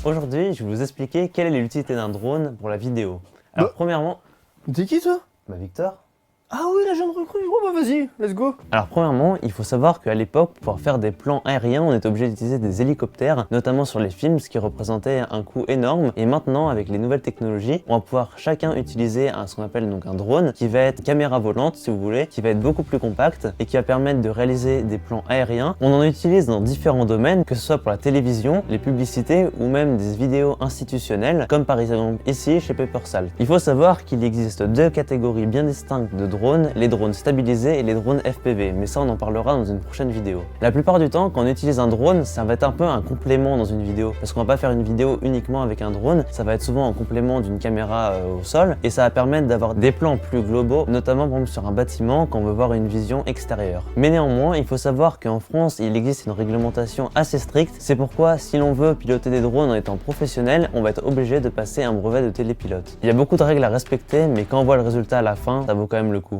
Aujourd'hui, je vais vous expliquer quelle est l'utilité d'un drone pour la vidéo. Alors premièrement... T'es qui toi? Bah Victor. Ah oui, la jeune recrue. Oh bah vas-y, let's go. Alors premièrement, il faut savoir qu'à l'époque, pour pouvoir faire des plans aériens, on était obligé d'utiliser des hélicoptères, notamment sur les films, ce qui représentait un coût énorme. Et maintenant, avec les nouvelles technologies, on va pouvoir chacun utiliser ce qu'on appelle donc un drone, qui va être caméra volante, si vous voulez, qui va être beaucoup plus compact et qui va permettre de réaliser des plans aériens. On en utilise dans différents domaines, que ce soit pour la télévision, les publicités ou même des vidéos institutionnelles, comme par exemple ici chez Papersal. Il faut savoir qu'il existe deux catégories bien distinctes de drones, les drones stabilisés et les drones FPV, mais ça on en parlera dans une prochaine vidéo. La plupart du temps, quand on utilise un drone, ça va être un peu un complément dans une vidéo, parce qu'on va pas faire une vidéo uniquement avec un drone, ça va être souvent en complément d'une caméra au sol, et ça va permettre d'avoir des plans plus globaux, notamment par exemple sur un bâtiment quand on veut voir une vision extérieure. Mais néanmoins, il faut savoir qu'en France, il existe une réglementation assez stricte, c'est pourquoi si l'on veut piloter des drones en étant professionnel, on va être obligé de passer un brevet de télépilote. Il y a beaucoup de règles à respecter, mais quand on voit le résultat à la fin, ça vaut quand même le coup.